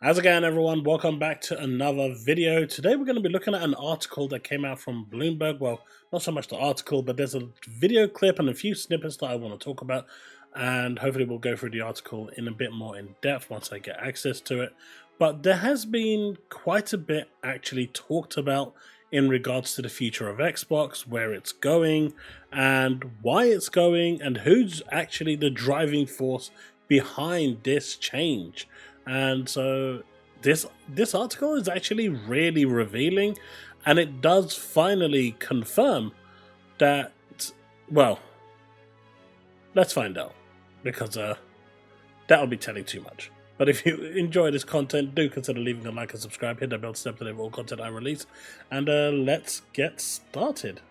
How's it going, everyone? Welcome back to another video. Today we're going to be looking at an article that came out from Bloomberg. Well, not so much the article, but there's a video clip and a few snippets that I want to talk about, and hopefully we'll go through the article in a bit more in depth once I get access to it. But there has been quite a bit actually talked about in regards to the future of Xbox, where it's going and why it's going, and who's actually the driving force behind this change. And so this article is actually really revealing, and it does finally confirm that, well, let's find out, because that'll be telling too much. But if you enjoy this content, do consider leaving a like and subscribe, hit that bell to step to deliver all content I release, and let's get started.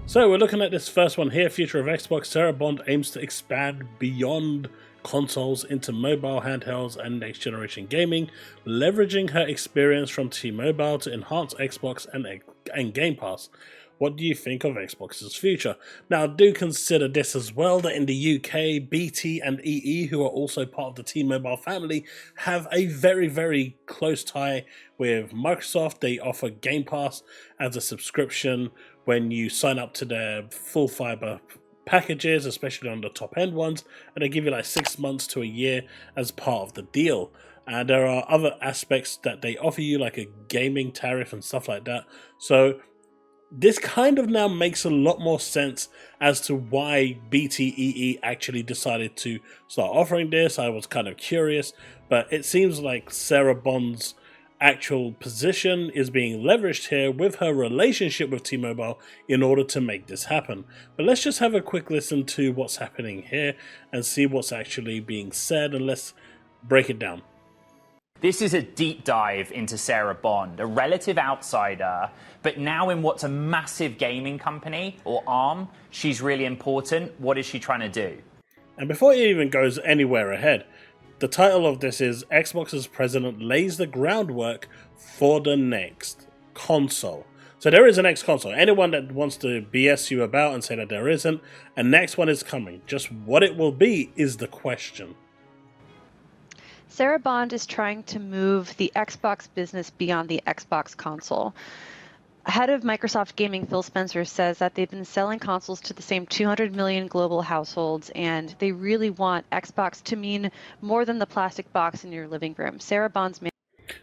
So we're looking at this first one here, Future of Xbox. Sarah Bond aims to expand beyond consoles into mobile, handhelds, and next generation gaming, leveraging her experience from T-Mobile to enhance Xbox and Game Pass. What do you think of Xbox's future? Now, do consider this as well, that in the UK, BT and EE, who are also part of the T-Mobile family, have a very, very close tie with Microsoft. They offer Game Pass as a subscription when you sign up to their full fiber packages, especially on the top end ones, and they give you like 6 months to a year as part of the deal. And there are other aspects that they offer you, like a gaming tariff and stuff like that. So this kind of now makes a lot more sense as to why BTEE actually decided to start offering this. I was kind of curious, but it seems like Sarah Bond's actual position is being leveraged here with her relationship with T-Mobile in order to make this happen. But let's just have a quick listen to what's happening here and see what's actually being said, and let's break it down. This is a deep dive into Sarah Bond, a relative outsider, but now in what's a massive gaming company, or ARM. She's really important. What is she trying to do? And before it even goes anywhere ahead, the title of this is Xbox's president lays the groundwork for the next console. So there is a next console. Anyone that wants to BS you about and say that there isn't, a next one is coming. Just what it will be is the question. Sarah Bond is trying to move the Xbox business beyond the Xbox console. Head of Microsoft Gaming Phil Spencer says that they've been selling consoles to the same 200 million global households, and they really want Xbox to mean more than the plastic box in your living room. Sarah Bond's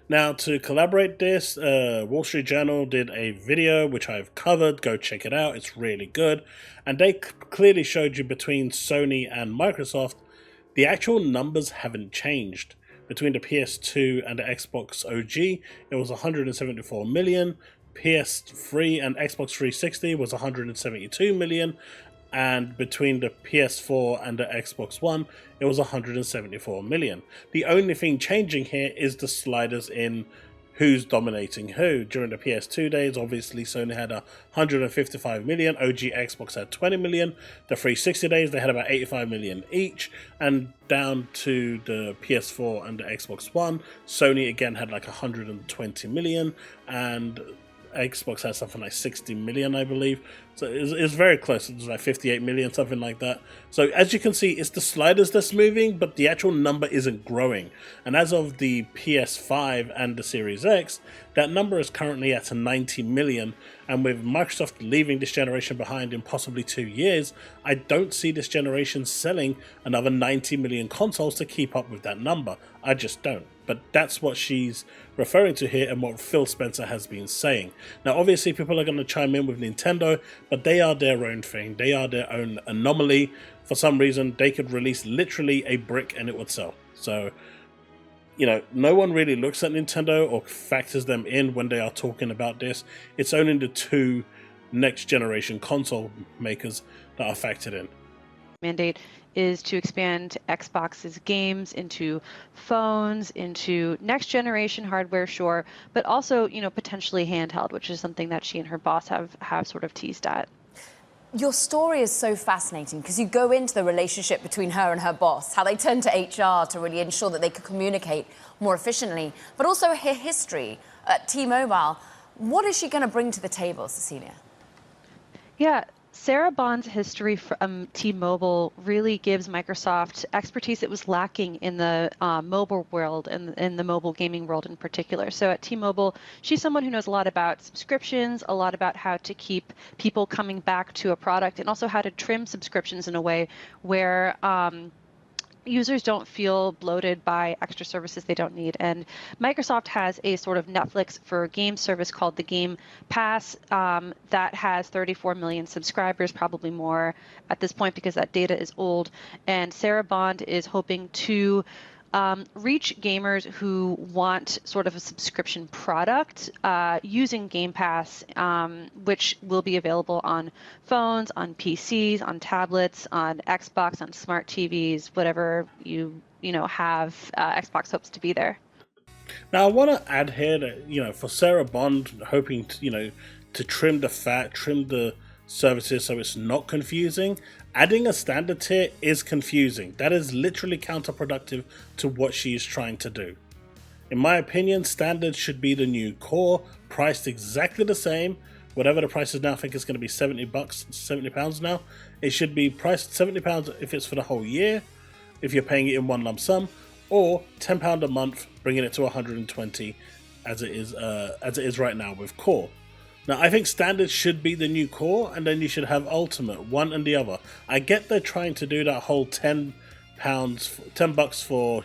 Now, to collaborate this, Wall Street Journal did a video which I've covered. Go check it out. It's really good. And they clearly showed you between Sony and Microsoft, the actual numbers haven't changed. Between the PS2 and the Xbox OG, it was 174 million. PS3 and Xbox 360 was 172 million. And between the PS4 and the Xbox One, it was 174 million. The only thing changing here is the sliders in who's dominating who. During the PS2 days, obviously Sony had 155 million, OG Xbox had 20 million. The 360 days, they had about 85 million each. And down to the PS4 and the Xbox One, Sony again had like 120 million, and Xbox has something like 60 million, I believe. So it's very close. It's like 58 million, something like that. So as you can see, it's the sliders that's moving, but the actual number isn't growing. And as of the PS5 and the Series X, that number is currently at 90 million. And with Microsoft leaving this generation behind in possibly 2 years, I don't see this generation selling another 90 million consoles to keep up with that number. I just don't. But that's what she's referring to here and what Phil Spencer has been saying. Now, obviously, people are going to chime in with Nintendo, but they are their own thing. They are their own anomaly. For some reason, they could release literally a brick and it would sell. So, you know, no one really looks at Nintendo or factors them in when they are talking about this. It's only the two next generation console makers that are factored in. mandate is to expand Xbox's games into phones, into next generation hardware, sure, but also, you know, potentially handheld, which is something that she and her boss have sort of teased at. Your story is so fascinating because you go into the relationship between her and her boss, how they turned to HR to really ensure that they could communicate more efficiently, but also her history at T-Mobile. What is she going to bring to the table, Cecilia? Yeah, Sarah Bond's history from T-Mobile really gives Microsoft expertise that was lacking in the mobile world and in the mobile gaming world in particular. So at T-Mobile, she's someone who knows a lot about subscriptions, a lot about how to keep people coming back to a product, and also how to trim subscriptions in a way where users don't feel bloated by extra services they don't need. And Microsoft has a sort of Netflix for game service called the Game Pass that has 34 million subscribers, probably more at this point because that data is old. And Sarah Bond is hoping to reach gamers who want sort of a subscription product using Game Pass, which will be available on phones, on PCs, on tablets, on Xbox, on smart TVs, whatever you have. Xbox hopes to be there. Now, I want to add here that, for Sarah Bond hoping to, to trim the fat, trim the services so it's not confusing, adding a standard tier is confusing. That is literally counterproductive to what she is trying to do. In my opinion, standard should be the new core, priced exactly the same. Whatever the price is now, I think it's going to be £70 now. It should be priced £70 if it's for the whole year, if you're paying it in one lump sum, or £10 a month, bringing it to 120 as it is right now with core. Now, I think standard should be the new core, and then you should have ultimate, one and the other. I get they're trying to do that whole £10 for,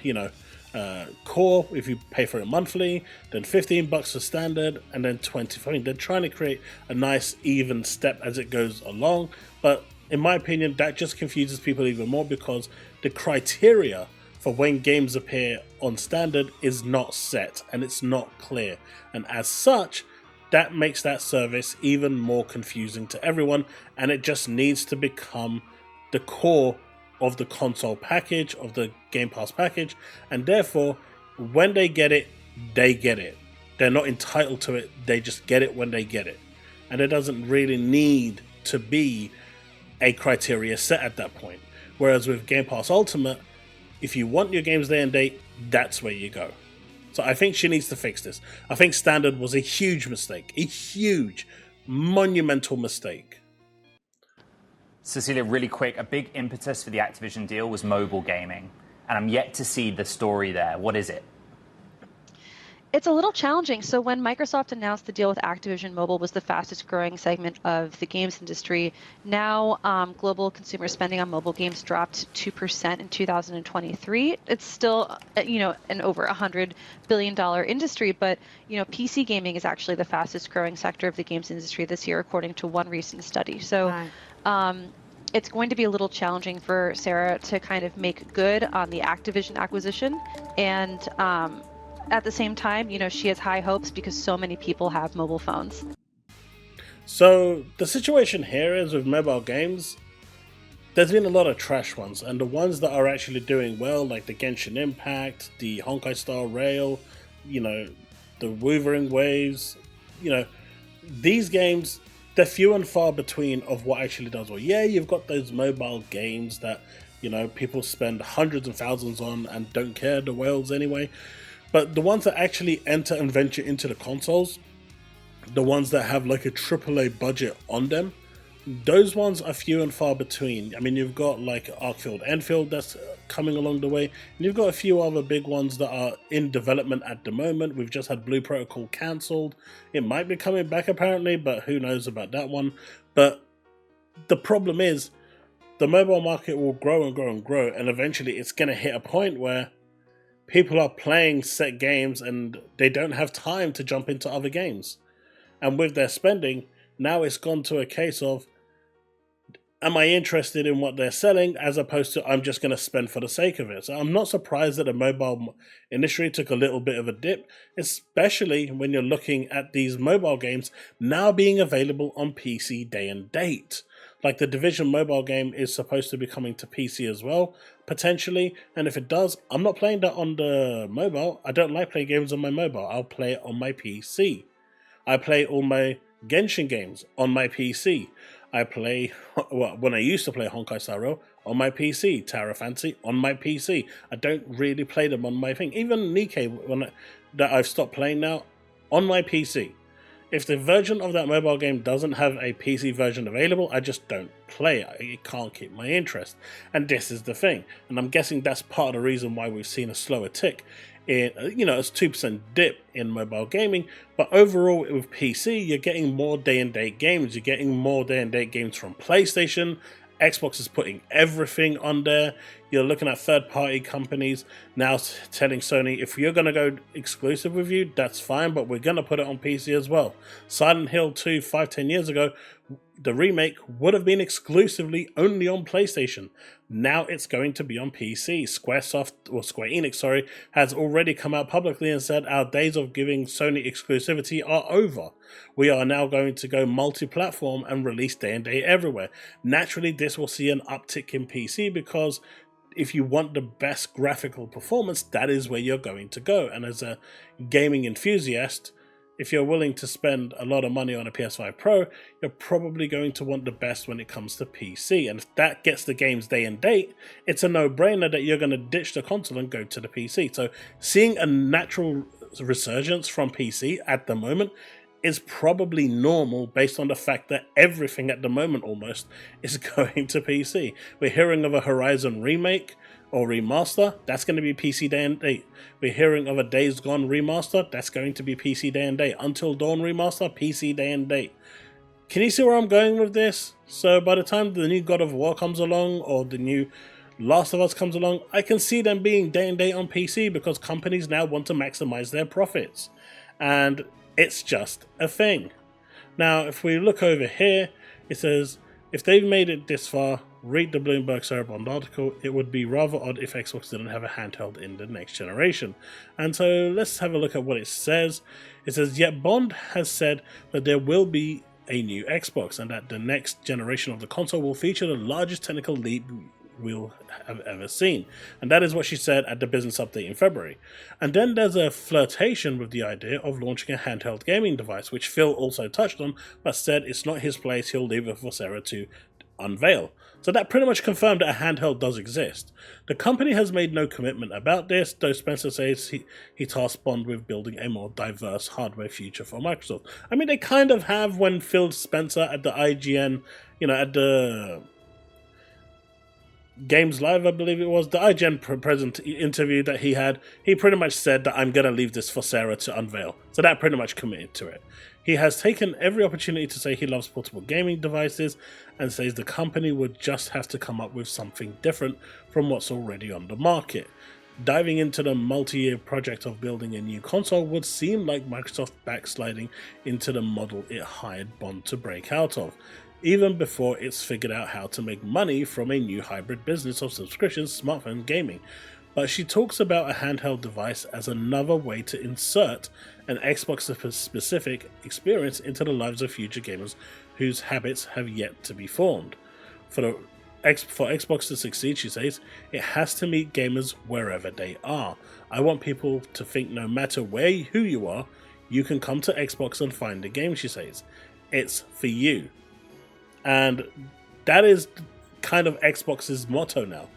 core if you pay for it monthly, then $15 for standard, and then 20. I mean, they're trying to create a nice even step as it goes along, but in my opinion, that just confuses people even more because the criteria for when games appear on standard is not set and it's not clear, and as such, that makes that service even more confusing to everyone, and it just needs to become the core of the console package, of the Game Pass package, and therefore, when they get it, they get it. They're not entitled to it, they just get it when they get it. And it doesn't really need to be a criteria set at that point. Whereas with Game Pass Ultimate, if you want your games day and date, that's where you go. So I think she needs to fix this. I think standard was a huge mistake. A huge, monumental mistake. Cecilia, really quick, a big impetus for the Activision deal was mobile gaming. And I'm yet to see the story there. What is it? It's a little challenging. So when Microsoft announced the deal with Activision, mobile was the fastest growing segment of the games industry. Now, global consumer spending on mobile games dropped 2% in 2023. It's still, an over $100 billion industry, but, PC gaming is actually the fastest growing sector of the games industry this year, according to one recent study. So it's going to be a little challenging for Sarah to kind of make good on the Activision acquisition. And at the same time, she has high hopes because so many people have mobile phones. So the situation here is with mobile games, there's been a lot of trash ones, and the ones that are actually doing well, like the Genshin Impact, the Honkai Star Rail, the Wuthering Waves, these games, they're few and far between of what actually does well. Yeah, you've got those mobile games that, people spend hundreds of thousands on and don't care, the whales anyway. But the ones that actually enter and venture into the consoles, the ones that have like a AAA budget on them, those ones are few and far between. I mean, you've got like Arkfield Enfield that's coming along the way, and you've got a few other big ones that are in development at the moment. We've just had Blue Protocol cancelled. It might be coming back apparently, but who knows about that one. But the problem is, the mobile market will grow and grow and grow, and eventually it's going to hit a point where people are playing set games and they don't have time to jump into other games. And with their spending, now it's gone to a case of, am I interested in what they're selling, as opposed to I'm just going to spend for the sake of it. So I'm not surprised that the mobile industry took a little bit of a dip, especially when you're looking at these mobile games now being available on PC day and date. Like the Division mobile game is supposed to be coming to PC as well, potentially. And if it does, I'm not playing that on the mobile. I don't like playing games on my mobile. I'll play it on my PC. I play all my Genshin games on my PC. I play, when I used to play Honkai Star Rail, on my PC. Tower Fantasy on my PC. I don't really play them on my thing. Even Nikkei, that I've stopped playing now, on my PC. If the version of that mobile game doesn't have a PC version available, I just don't play it. It can't keep my interest. And this is the thing. And I'm guessing that's part of the reason why we've seen a slower tick in, it's 2% dip in mobile gaming. But overall, with PC, you're getting more day-and-date games. You're getting more day-and-date games from PlayStation. Xbox is putting everything on there. You're looking at third-party companies now telling Sony, if you're going to go exclusive with you, that's fine, but we're going to put it on PC as well. Silent Hill 2, 5-10 years ago, the remake would have been exclusively only on PlayStation. Now it's going to be on PC. Square Enix, has already come out publicly and said our days of giving Sony exclusivity are over. We are now going to go multi-platform and release day and date everywhere. Naturally, this will see an uptick in PC because if you want the best graphical performance, that is where you're going to go. And as a gaming enthusiast, if you're willing to spend a lot of money on a PS5 Pro, you're probably going to want the best when it comes to PC. And if that gets the games day and date, it's a no-brainer that you're going to ditch the console and go to the PC. So seeing a natural resurgence from PC at the moment is probably normal based on the fact that everything at the moment almost is going to PC. We're hearing of a Horizon remake or remaster, that's going to be PC day and date. We're hearing of a Days Gone remaster, that's going to be PC day and date. Until Dawn remaster, PC day and date. Can you see where I'm going with this? So by the time the new God of War comes along or the new Last of Us comes along, I can see them being day and date on PC because companies now want to maximize their profits. And it's just a thing. Now, if we look over here, it says, if they've made it this far, read the Bloomberg Sarah Bond article, it would be rather odd if Xbox didn't have a handheld in the next generation. And so let's have a look at what it says. It says, yet Bond has said that there will be a new Xbox and that the next generation of the console will feature the largest technical leap we'll have ever seen. And that is what she said at the business update in February. And then there's a flirtation with the idea of launching a handheld gaming device, which Phil also touched on, but said it's not his place, he'll leave it for Sarah to unveil. So that pretty much confirmed that a handheld does exist. The company has made no commitment about this, though Spencer says he tasked Bond with building a more diverse hardware future for Microsoft. I mean, they kind of have when Phil Spencer at the IGN, at the Games Live, I believe it was, the IGN present interview that he had, he pretty much said that I'm going to leave this for Sarah to unveil. So that pretty much committed to it. He has taken every opportunity to say he loves portable gaming devices and says the company would just have to come up with something different from what's already on the market. Diving into the multi-year project of building a new console would seem like Microsoft backsliding into the model it hired Bond to break out of, even before it's figured out how to make money from a new hybrid business of subscriptions, smartphone gaming. But she talks about a handheld device as another way to insert an Xbox-specific experience into the lives of future gamers whose habits have yet to be formed. For Xbox to succeed, she says, it has to meet gamers wherever they are. I want people to think no matter who you are, you can come to Xbox and find the game, she says. It's for you. And that is kind of Xbox's motto now.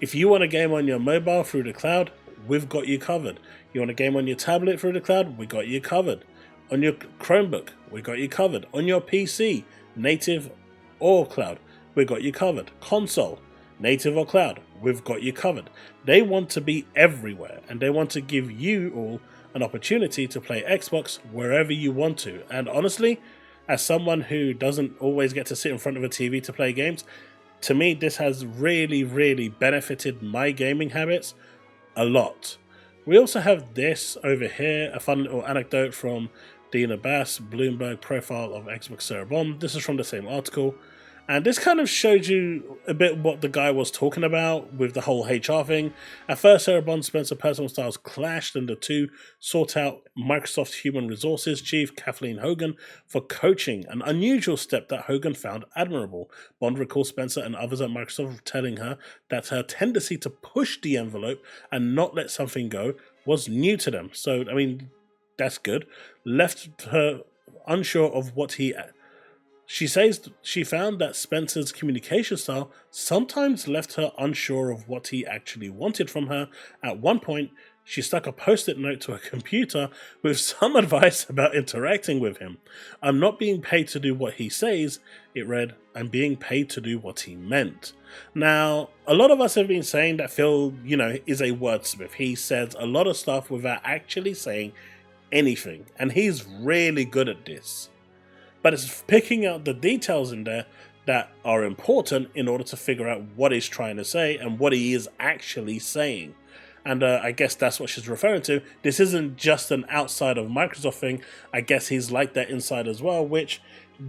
If you want a game on your mobile through the cloud, we've got you covered. You want a game on your tablet through the cloud, we got you covered. On your Chromebook, we got you covered. On your PC, native or cloud, we got you covered. Console, native or cloud, we've got you covered. They want to be everywhere, and they want to give you all an opportunity to play Xbox wherever you want to. And honestly, as someone who doesn't always get to sit in front of a TV to play games, to me this has really, really benefited my gaming habits a lot. We also have this over here, a fun little anecdote from Dina Bass, Bloomberg profile of Xbox Sarah Bond. This is from the same article. And this kind of showed you a bit what the guy was talking about with the whole HR thing. At first, Sarah Bond Spencer personal styles clashed, and the two sought out Microsoft Human Resources Chief Kathleen Hogan for coaching, an unusual step that Hogan found admirable. Bond recalls Spencer and others at Microsoft telling her that her tendency to push the envelope and not let something go was new to them. So, I mean, that's good. Left her unsure of what She says she found that Spencer's communication style sometimes left her unsure of what he actually wanted from her. At one point, she stuck a post-it note to her computer with some advice about interacting with him. I'm not being paid to do what he says, it read. I'm being paid to do what he meant. Now, a lot of us have been saying that Phil, is a wordsmith. He says a lot of stuff without actually saying anything, and he's really good at this. But it's picking out the details in there that are important in order to figure out what he's trying to say and what he is actually saying. And I guess that's what she's referring to. This isn't just an outside of Microsoft thing. I guess he's like that inside as well, which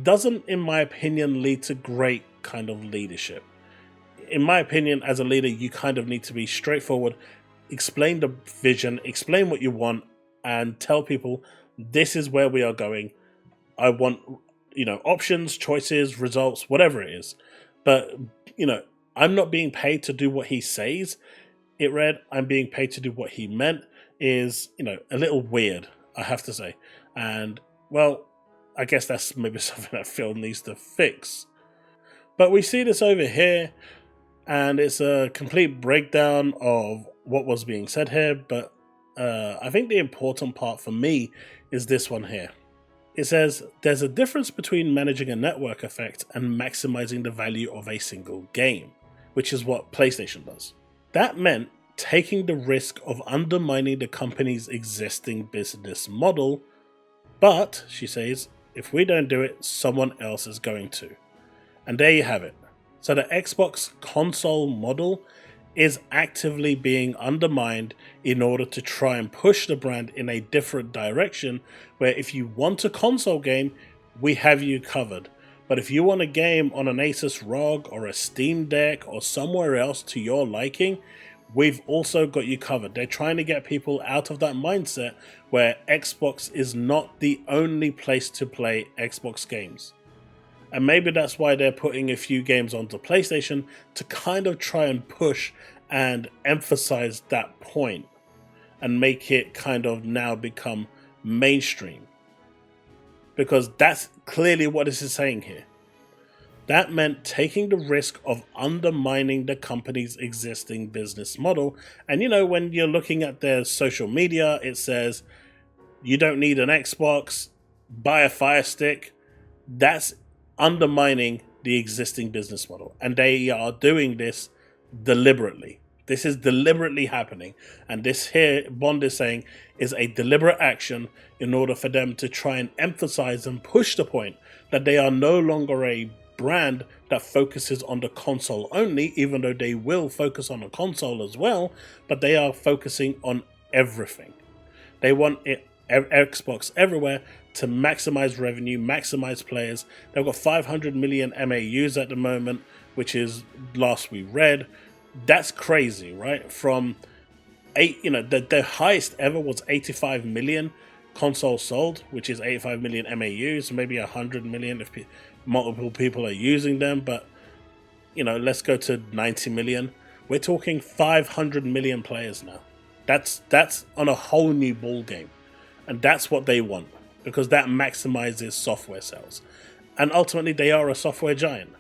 doesn't, in my opinion, lead to great kind of leadership. In my opinion, as a leader, you kind of need to be straightforward, explain the vision, explain what you want, and tell people this is where we are going. I want, options, choices, results, whatever it is. But, I'm not being paid to do what he says. It read, I'm being paid to do what he meant is, a little weird, I have to say. And, well, I guess that's maybe something that Phil needs to fix. But we see this over here, and it's a complete breakdown of what was being said here. But I think the important part for me is this one here. It says, there's a difference between managing a network effect and maximizing the value of a single game, which is what PlayStation does. That meant taking the risk of undermining the company's existing business model, but, she says, if we don't do it, someone else is going to. And there you have it. So the Xbox console model is actively being undermined in order to try and push the brand in a different direction, where if you want a console game, we have you covered. But if you want a game on an Asus ROG or a Steam Deck or somewhere else to your liking, we've also got you covered. They're trying to get people out of that mindset where Xbox is not the only place to play Xbox games. And maybe that's why they're putting a few games onto PlayStation to kind of try and push and emphasize that point and make it kind of now become mainstream. Because that's clearly what this is saying here. That meant taking the risk of undermining the company's existing business model. And when you're looking at their social media, it says, you don't need an Xbox, buy a Fire Stick. That's undermining the existing business model. And they are doing this deliberately. This is deliberately happening. And this here, Bond is saying, is a deliberate action in order for them to try and emphasize and push the point that they are no longer a brand that focuses on the console only, even though they will focus on the console as well, but they are focusing on everything. They want Xbox everywhere to maximize revenue, maximize players. They've got 500 million MAUs at the moment, which is last we read. That's crazy, right? From the highest ever was 85 million consoles sold, which is 85 million MAUs, maybe 100 million if multiple people are using them. But let's go to 90 million. We're talking 500 million players now. That's on a whole new ball game, and that's what they want, because that maximizes software sales. And ultimately, they are a software giant.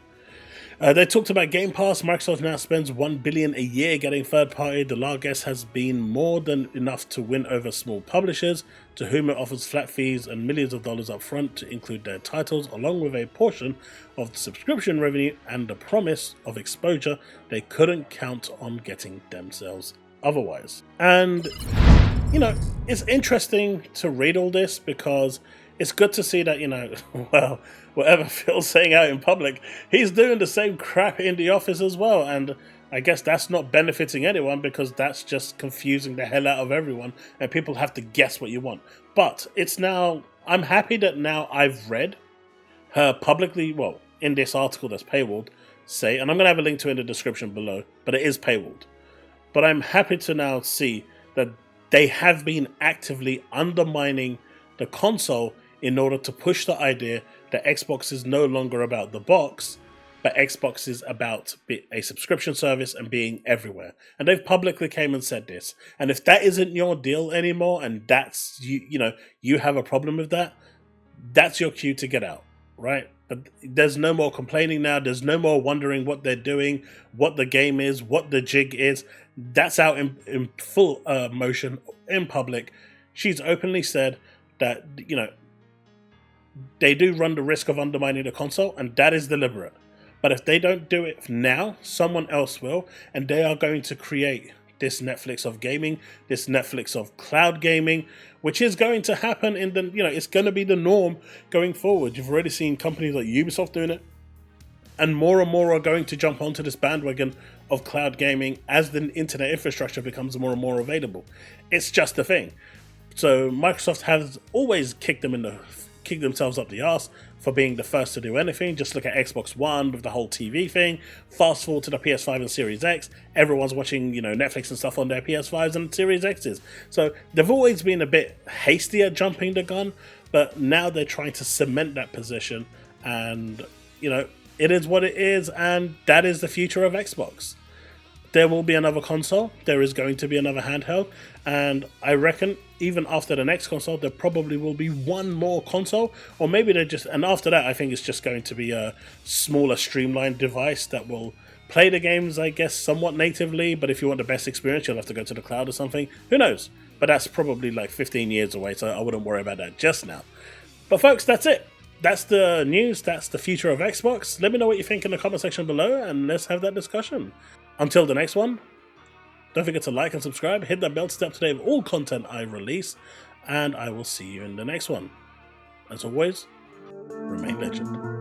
They talked about Game Pass. Microsoft now spends $1 billion a year getting third-party. The largesse has been more than enough to win over small publishers, to whom it offers flat fees and millions of dollars up front to include their titles, along with a portion of the subscription revenue and the promise of exposure they couldn't count on getting themselves otherwise. And, it's interesting to read all this, because it's good to see that, whatever Phil's saying out in public, he's doing the same crap in the office as well. And I guess that's not benefiting anyone, because that's just confusing the hell out of everyone, and people have to guess what you want. But I'm happy that now I've read her publicly, in this article that's paywalled, say, and I'm going to have a link to it in the description below, but it is paywalled. But I'm happy to now see that they have been actively undermining the console in order to push the idea that Xbox is no longer about the box, but Xbox is about a subscription service and being everywhere. And they've publicly came and said this. And if that isn't your deal anymore, and that's you have a problem with that, that's your cue to get out, right? But there's no more complaining now. There's no more wondering what they're doing, what the game is, what the jig is. That's out in full motion in public. She's openly said that, you know, they do run the risk of undermining the console, and that is deliberate. But if they don't do it now, someone else will, and they are going to create this Netflix of gaming, this Netflix of cloud gaming, which is going to happen in the, you know, it's going to be the norm going forward. You've already seen companies like Ubisoft doing it, and more are going to jump onto this bandwagon of cloud gaming as the internet infrastructure becomes more and more available. It's just a thing. So Microsoft has always kicked themselves up the arse for being the first to do anything. Just look at Xbox One with the whole TV thing. Fast forward to the PS5 and Series X. Everyone's watching, you know, Netflix and stuff on their PS5s and Series X's. So they've always been a bit hasty at jumping the gun, but now they're trying to cement that position, and, you know, it is what it is, and that is the future of Xbox. There will be another console, there is going to be another handheld, and I reckon even after the next console, there probably will be one more console, or maybe and after that, I think it's just going to be a smaller, streamlined device that will play the games, I guess, somewhat natively, but if you want the best experience, you'll have to go to the cloud or something. Who knows? But that's probably like 15 years away, so I wouldn't worry about that just now. But folks, that's it. That's the news, that's the future of Xbox. Let me know what you think in the comment section below, and let's have that discussion. Until the next one, don't forget to like and subscribe, hit that bell to stay up to date with all content I release, and I will see you in the next one. As always, remain legend.